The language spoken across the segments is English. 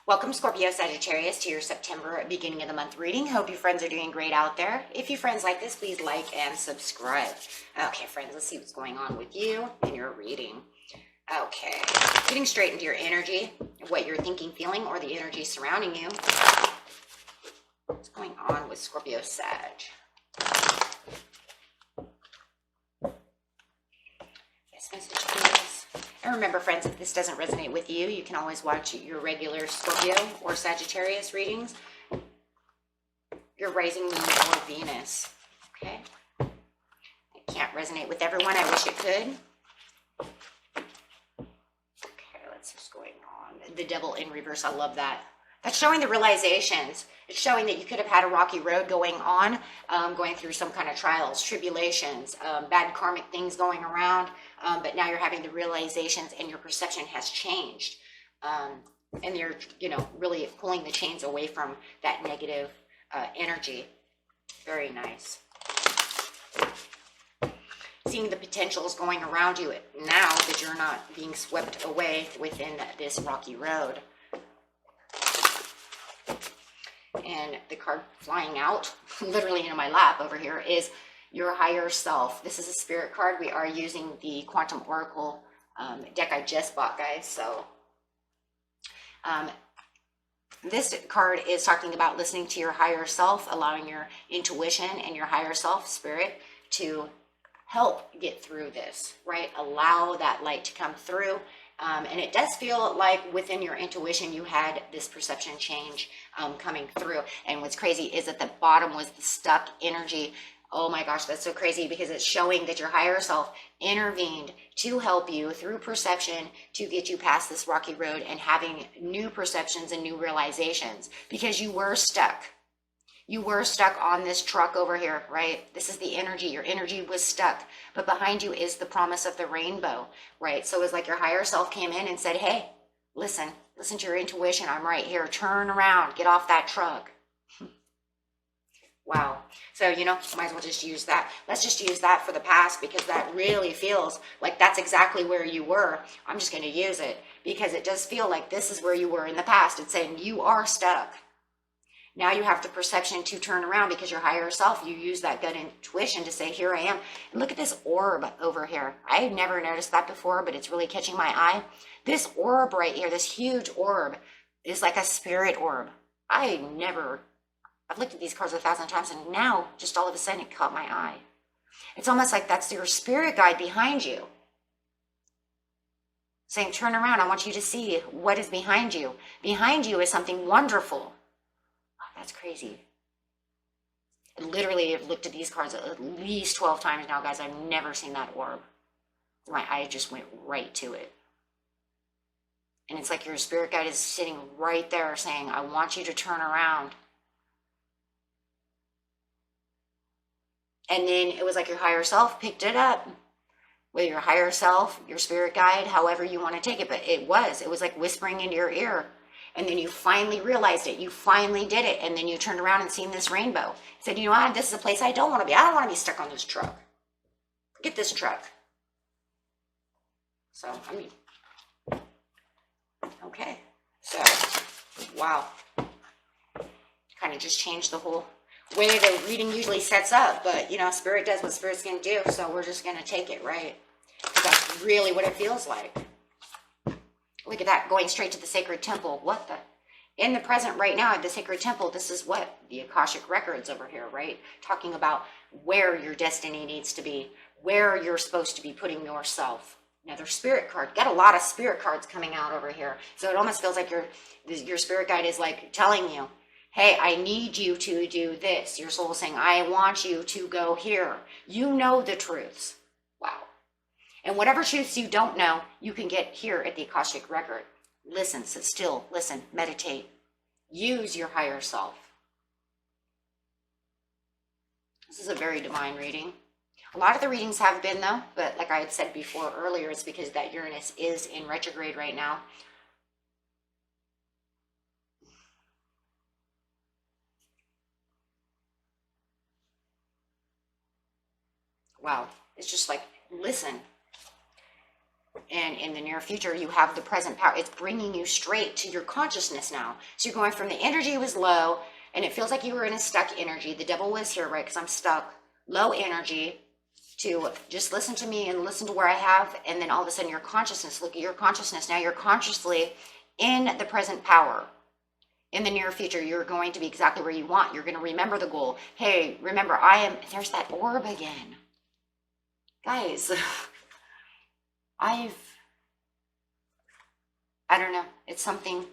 Welcome, Scorpio, Sagittarius, to your September beginning of the month reading. Hope you friends are doing great out there. If you friends like this, please like and subscribe. Okay, friends, let's see what's going on with you in your reading. Okay, getting straight into your energy, what you're thinking, feeling, or the energy surrounding you. What's going on with Scorpio, Sag? Yes, message, please. And remember, friends, if this doesn't resonate with you, you can always watch your regular Scorpio or Sagittarius readings. Your rising moon or Venus. Okay? It can't resonate with everyone. I wish it could. Okay, let's see what's going on. The Devil in reverse. I love that. That's showing the realizations. It's showing that you could have had a rocky road going on, going through some kind of trials, tribulations, bad karmic things going around, but now you're having the realizations and your perception has changed. And you're, really pulling the chains away from that negative energy. Very nice. Seeing the potentials going around you now that you're not being swept away within this rocky road. And the card flying out, literally into my lap over here, is your higher self. This is a spirit card. We are using the Quantum Oracle deck I just bought, guys. So this card is talking about listening to your higher self, allowing your intuition and your higher self, spirit, to help get through this, right? Allow that light to come through. And it does feel like within your intuition, you had this perception change coming through. And what's crazy is at the bottom was the stuck energy. Oh my gosh, that's so crazy because it's showing that your higher self intervened to help you through perception to get you past this rocky road and having new perceptions and new realizations because you were stuck. You were stuck on this truck over here, right? This is the energy. Your energy was stuck. But behind you is the promise of the rainbow, right? So it's like your higher self came in and said, hey, listen to your intuition. I'm right here. Turn around. Get off that truck. Wow. So, might as well just use that. Let's just use that for the past because that really feels like that's exactly where you were. I'm just going to use it because it does feel like this is where you were in the past. It's saying you are stuck. Now you have the perception to turn around because your higher self, you use that gut intuition to say, here I am. And look at this orb over here. I had never noticed that before, but it's really catching my eye. This orb right here, this huge orb is like a spirit orb. I've looked at these cards 1,000 times and now just all of a sudden it caught my eye. It's almost like that's your spirit guide behind you. Saying, turn around. I want you to see what is behind you. Behind you is something wonderful. That's crazy. Literally, I've looked at these cards at least 12 times now, guys. I've never seen that orb. My eye just went right to it. And it's like your spirit guide is sitting right there saying, I want you to turn around. And then it was like your higher self picked it up. With your higher self, your spirit guide, however you want to take it. But it was like whispering into your ear. And then you finally realized it. You finally did it. And then you turned around and seen this rainbow. Said, you know what? This is a place I don't want to be. I don't want to be stuck on this truck. Forget this truck. So, okay. So, wow. Kind of just changed the whole way the reading usually sets up. But, Spirit does what Spirit's going to do. So we're just going to take it, right? Because that's really what it feels like. Look at that, going straight to the sacred temple. What the? In the present right now at the sacred temple, this is what? The Akashic records over here, right? Talking about where your destiny needs to be, where you're supposed to be putting yourself. Another spirit card. Got a lot of spirit cards coming out over here. So it almost feels like your spirit guide is like telling you, hey, I need you to do this. Your soul saying, I want you to go here. You know the truths. Wow. And whatever truths you don't know, you can get here at the Akashic record. Listen, sit still, listen, meditate. Use your higher self. This is a very divine reading. A lot of the readings have been though, but like I had said before earlier, it's because that Uranus is in retrograde right now. Wow, it's just like, listen. And in the near future, you have the present power. It's bringing you straight to your consciousness now. So you're going from the energy was low, and it feels like you were in a stuck energy. The devil was here, right? Because I'm stuck. Low energy, to just listen to me and listen to where I have. And then all of a sudden, your consciousness, look at your consciousness. Now you're consciously in the present power. In the near future, you're going to be exactly where you want. You're going to remember the goal. Hey, remember, there's that orb again. Guys, I don't know. It's something,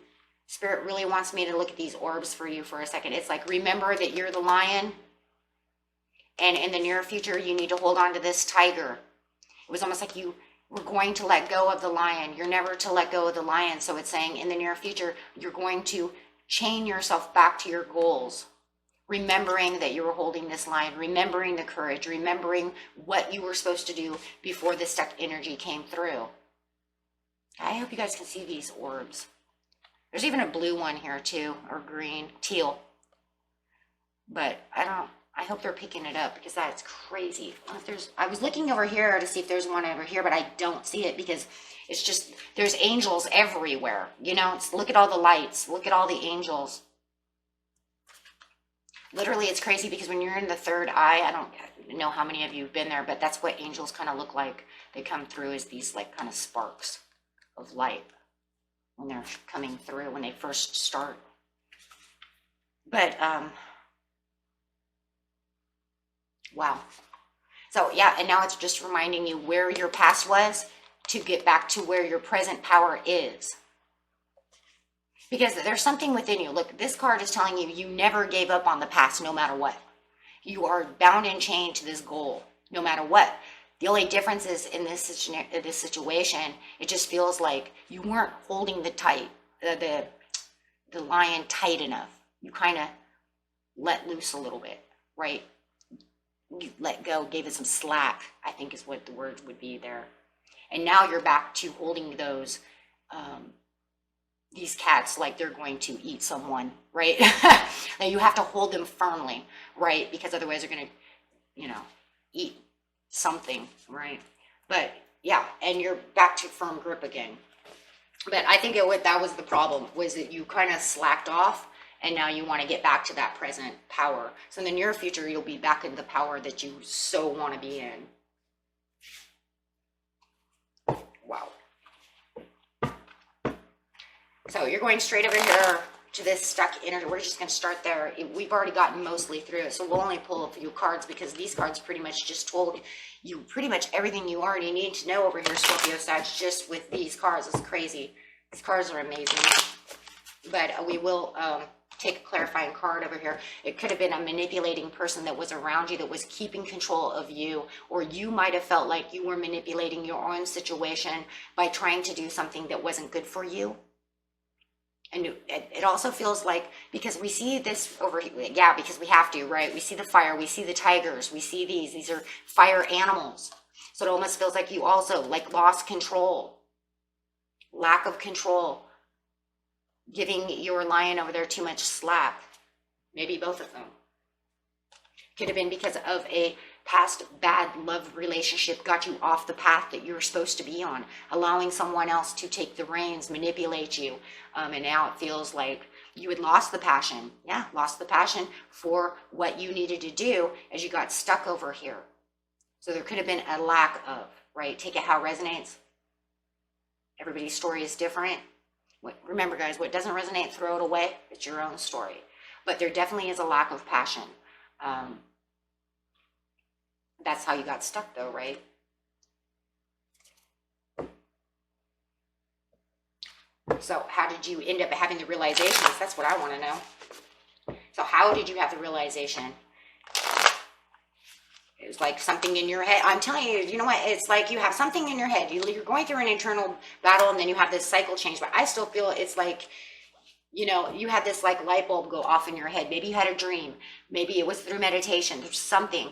Spirit really wants me to look at these orbs for you for a second. It's like, remember that you're the lion. And in the near future, you need to hold on to this tiger. It was almost like you were going to let go of the lion. You're never to let go of the lion. So it's saying in the near future, you're going to chain yourself back to your goals. Remembering that you were holding this lion, remembering the courage, remembering what you were supposed to do before the stuck energy came through. I hope you guys can see these orbs. There's even a blue one here too, or green, teal. But I hope they're picking it up because that's crazy. I was looking over here to see if there's one over here, but I don't see it because it's just, there's angels everywhere. You know, look at all the lights, look at all the angels. Literally, it's crazy because when you're in the third eye, I don't know how many of you have been there, but that's what angels kind of look like. They come through as these like kind of sparks of light when they're coming through, when they first start. But, wow. So yeah, and now it's just reminding you where your past was to get back to where your present power is. Because there's something within you. Look, this card is telling you you never gave up on the past no matter what. You are bound and chained to this goal no matter what. The only difference is in this situation, it just feels like you weren't holding the lion tight enough. You kind of let loose a little bit, right? You let go, gave it some slack, I think is what the word would be there. And now you're back to holding these cats like they're going to eat someone, right? Now you have to hold them firmly, right? Because otherwise they're going to, eat something, right? But yeah, and you're back to firm grip again. But I think that was the problem, was that you kind of slacked off and now you want to get back to that present power. So in the near future, you'll be back in the power that you so want to be in. Wow. So you're going straight over here to this stuck energy. We're just going to start there. We've already gotten mostly through it, so we'll only pull a few cards because these cards pretty much just told you pretty much everything you already need to know over here, Scorpio, Sag, just with these cards. It's crazy. These cards are amazing. But we will take a clarifying card over here. It could have been a manipulating person that was around you that was keeping control of you, or you might have felt like you were manipulating your own situation by trying to do something that wasn't good for you. And it also feels like, because we see this over here, yeah, because we have to, right? We see the fire, we see the tigers, we see these are fire animals. So it almost feels like you also like lost control, lack of control, giving your lion over there too much slack. Maybe both of them. Could have been because of a past bad love relationship got you off the path that you were supposed to be on, allowing someone else to take the reins, manipulate you. And now it feels like you had lost the passion. Yeah, lost the passion for what you needed to do as you got stuck over here. So there could have been a lack of, right? Take it how it resonates. Everybody's story is different. Remember, guys, what doesn't resonate, throw it away. It's your own story. But there definitely is a lack of passion. That's how you got stuck, though, right? So how did you end up having the realizations? That's what I want to know. So how did you have the realization? It was like something in your head. I'm telling you, you know what? It's like you have something in your head. You're going through an internal battle, and then you have this cycle change. But I still feel it's like, you had this like light bulb go off in your head. Maybe you had a dream. Maybe it was through meditation. There's something.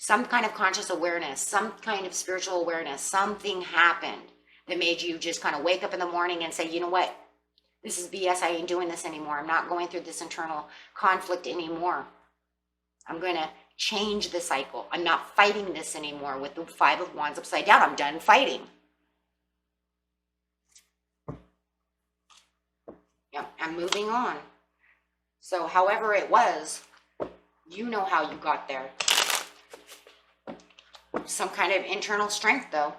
Some kind of conscious awareness, some kind of spiritual awareness, something happened that made you just kind of wake up in the morning and say, you know what, this is BS, I ain't doing this anymore. I'm not going through this internal conflict anymore. I'm going to change the cycle. I'm not fighting this anymore with the Five of Wands upside down. I'm done fighting. I'm moving on. So however it was, you know how you got there. Some kind of internal strength, though.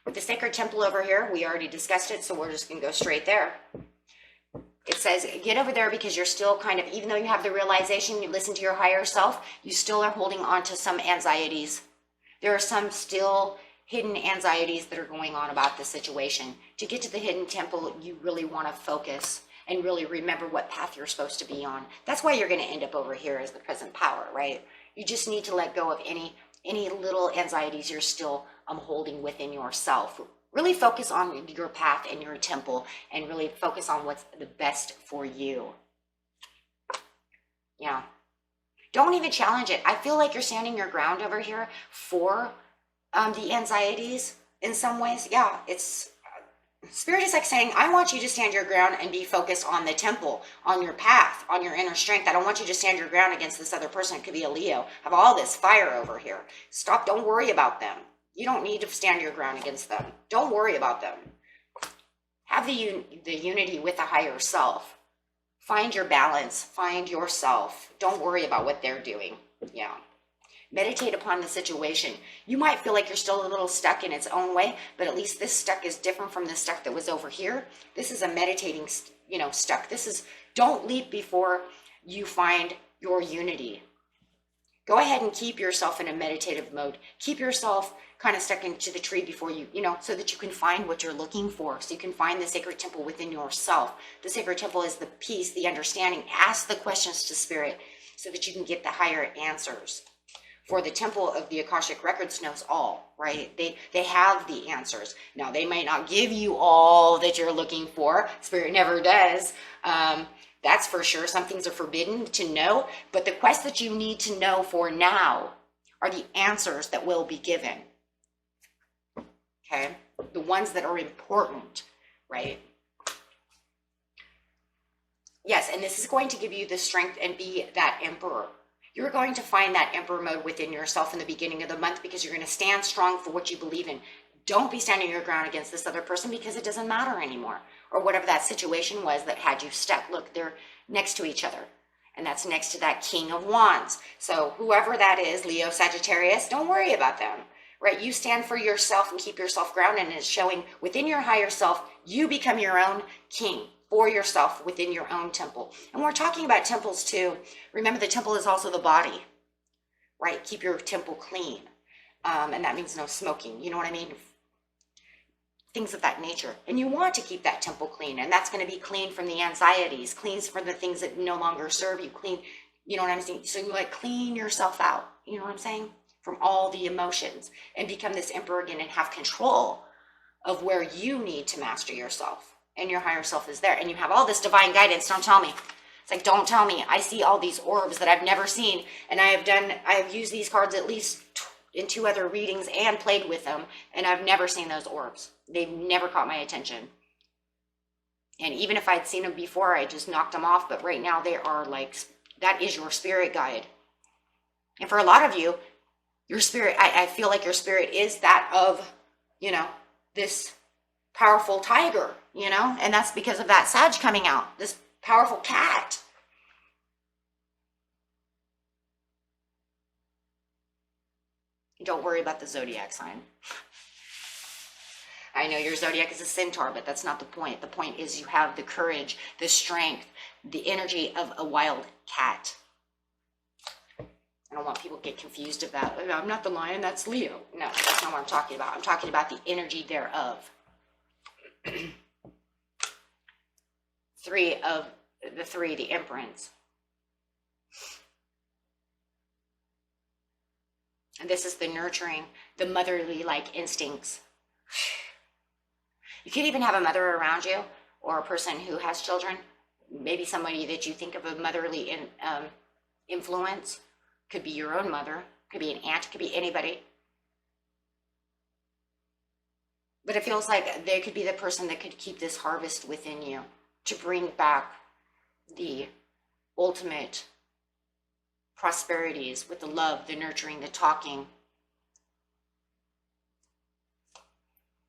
With the sacred temple over here, we already discussed it, so we're just going to go straight there. It says, get over there because you're still kind of, even though you have the realization, you listen to your higher self, you still are holding on to some anxieties. There are some still hidden anxieties that are going on about the situation. To get to the hidden temple, you really want to focus and really remember what path you're supposed to be on. That's why you're going to end up over here as the present power, right? You just need to let go of any little anxieties you're still holding within yourself. Really focus on your path and your temple and really focus on what's the best for you. Yeah. Don't even challenge it. I feel like you're standing your ground over here for the anxieties in some ways. Yeah, it's Spirit is like saying, I want you to stand your ground and be focused on the temple, on your path, on your inner strength. I don't want you to stand your ground against this other person. It could be a Leo. Have all this fire over here. Stop. Don't worry about them. You don't need to stand your ground against them. Don't worry about them. Have the unity with the higher self. Find your balance. Find yourself. Don't worry about what they're doing. Yeah. Meditate upon the situation. You might feel like you're still a little stuck in its own way, but at least this stuck is different from the stuck that was over here. This is a meditating, stuck. This is, don't leap before you find your unity. Go ahead and keep yourself in a meditative mode. Keep yourself kind of stuck into the tree before you, so that you can find what you're looking for. So you can find the sacred temple within yourself. The sacred temple is the peace, the understanding. Ask the questions to Spirit so that you can get the higher answers. For the temple of the Akashic Records knows all, right? They have the answers. Now, they might not give you all that you're looking for. Spirit never does. That's for sure. Some things are forbidden to know. But the quest that you need to know for now are the answers that will be given. Okay? The ones that are important, right? Yes, and this is going to give you the strength and be that emperor. You're going to find that emperor mode within yourself in the beginning of the month because you're going to stand strong for what you believe in. Don't be standing your ground against this other person because it doesn't matter anymore. Or whatever that situation was that had you stuck. Look, they're next to each other. And that's next to that King of Wands. So whoever that is, Leo, Sagittarius, don't worry about them. Right? You stand for yourself and keep yourself grounded, and it's showing within your higher self, you become your own king for yourself within your own temple. And we're talking about temples too. Remember, the temple is also the body, right? Keep your temple clean. And that means no smoking. You know what I mean? Things of that nature. And you want to keep that temple clean. And that's going to be clean from the anxieties, clean from the things that no longer serve you, clean, you know what I'm saying? So you clean yourself out. You know what I'm saying? From all the emotions and become this emperor again and have control of where you need to master yourself. And your higher self is there. And you have all this divine guidance. Don't tell me. It's like, don't tell me. I see all these orbs that I've never seen. And I have used these cards at least in 2 other readings and played with them. And I've never seen those orbs. They've never caught my attention. And even if I'd seen them before, I just knocked them off. But right now they are that is your spirit guide. And for a lot of you, your spirit, I feel like your spirit is that of, this powerful tiger, and that's because of that Sag coming out, this powerful cat. Don't worry about the zodiac sign. I know your zodiac is a centaur, but that's not the point. The point is you have the courage, the strength, the energy of a wild cat. I don't want people to get confused about, I'm not the lion, that's Leo. No, that's not what I'm talking about. I'm talking about the energy thereof. 3 of the 3, the Emperance. And this is the nurturing, the motherly-like instincts. You could even have a mother around you or a person who has children. Maybe somebody that you think of a motherly influence. Could be your own mother, could be an aunt, could be anybody. But it feels like they could be the person that could keep this harvest within you to bring back the ultimate prosperities with the love, the nurturing, the talking.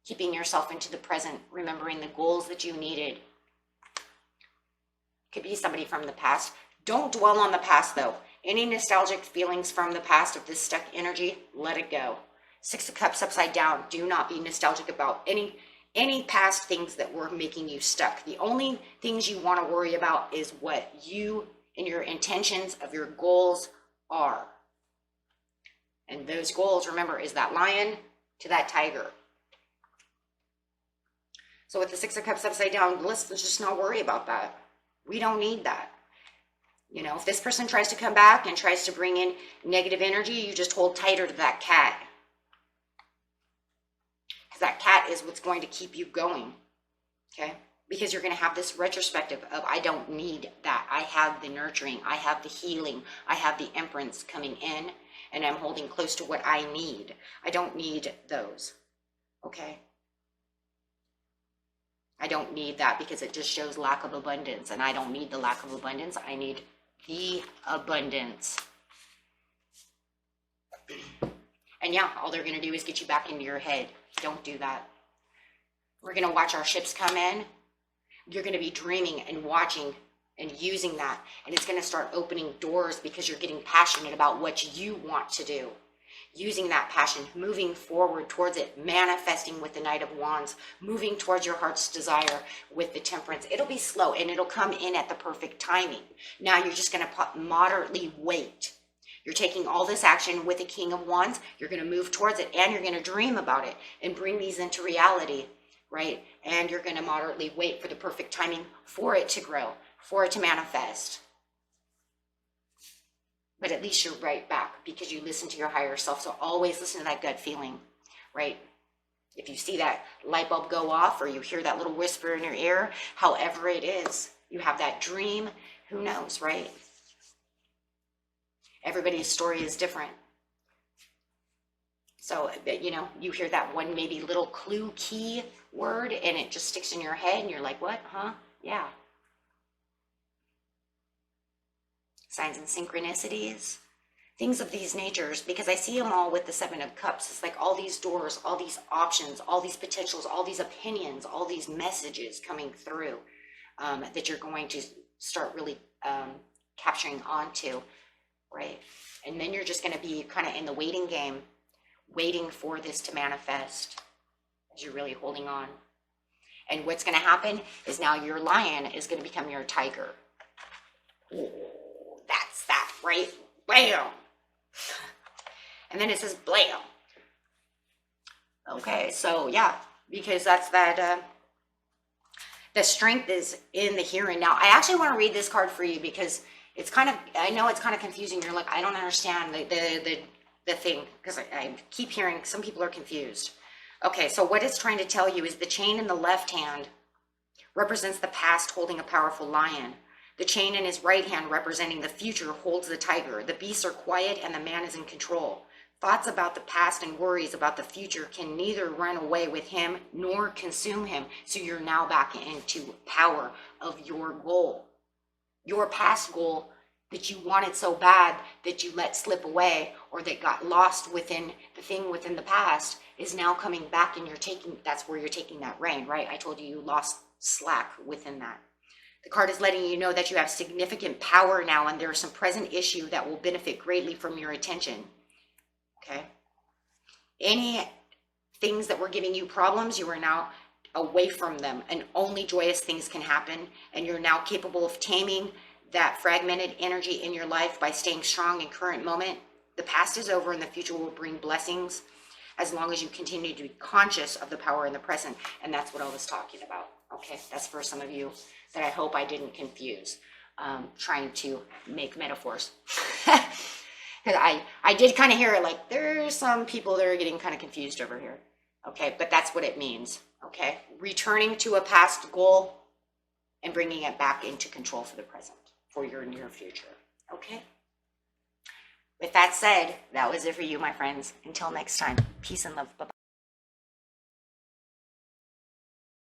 keeping yourself into the present, remembering the goals that you needed. Could be somebody from the past. Don't dwell on the past though. Any nostalgic feelings from the past of this stuck energy, let it go. Six of Cups upside down. Do not be nostalgic about any past things that were making you stuck. The only things you want to worry about is what you and your intentions of your goals are. And those goals, remember, is that lion to that tiger. So with the Six of Cups upside down, let's just not worry about that. We don't need that. You know, if this person tries to come back and tries to bring in negative energy, you just hold tighter to that cat. Because that cat is what's going to keep you going. Okay? Because you're going to have this retrospective of, I don't need that. I have the nurturing. I have the healing. I have the Empress coming in. And I'm holding close to what I need. I don't need those. Okay? I don't need that because it just shows lack of abundance. And I don't need the lack of abundance. I need the abundance. And yeah, all they're going to do is get you back into your head. Don't do that. We're going to watch our ships come in. You're going to be dreaming and watching and using that. And it's going to start opening doors because you're getting passionate about what you want to do. Using that passion, moving forward towards it, manifesting with the Knight of Wands, moving towards your heart's desire with the Temperance. It'll be slow and it'll come in at the perfect timing. Now you're just going to moderately wait. You're taking all this action with the King of Wands. You're going to move towards it and you're going to dream about it and bring these into reality, right? And you're going to moderately wait for the perfect timing for it to grow, for it to manifest. But at least you're right back because you listen to your higher self. So always listen to that gut feeling, right? If you see that light bulb go off or you hear that little whisper in your ear, however it is, you have that dream, who knows, right? Everybody's story is different. So, you know, you hear that one maybe little clue key word and it just sticks in your head and you're like, what? Huh? Yeah. Signs and synchronicities, things of these natures, because I see them all with the Seven of Cups. It's like all these doors, all these options, all these potentials, all these opinions, all these messages coming through that you're going to start really capturing onto, right? And then you're just going to be kind of in the waiting game, waiting for this to manifest as you're really holding on. And what's going to happen is now your lion is going to become your tiger. That's that, right? Blam. And then it says blam. Okay, so yeah, because that's that, the strength is in the here and now. I actually want to read this card for you because it's kind of, I know it's kind of confusing. You're like, I don't understand the thing because I keep hearing some people are confused. Okay, so what it's trying to tell you is the chain in the left hand represents the past holding a powerful lion. The chain in his right hand representing the future holds the tiger. The beasts are quiet and the man is in control. Thoughts about the past and worries about the future can neither run away with him nor consume him. So you're now back into power of your goal. Your past goal that you wanted so bad that you let slip away or that got lost within the thing within the past is now coming back and you're taking, that's where you're taking that reign, right? I told you lost slack within that. The card is letting you know that you have significant power now and there is some present issue that will benefit greatly from your attention. Okay? Any things that were giving you problems, you are now away from them and only joyous things can happen. And you're now capable of taming that fragmented energy in your life by staying strong in current moment. The past is over and the future will bring blessings as long as you continue to be conscious of the power in the present. And that's what I was talking about. Okay, that's for some of you that I hope I didn't confuse, trying to make metaphors. Because I did kind of hear it like, there's some people that are getting kind of confused over here. Okay, but that's what it means. Okay, returning to a past goal and bringing it back into control for the present, for your near future. Okay? With that said, that was it for you, my friends. Until next time, peace and love. Bye-bye.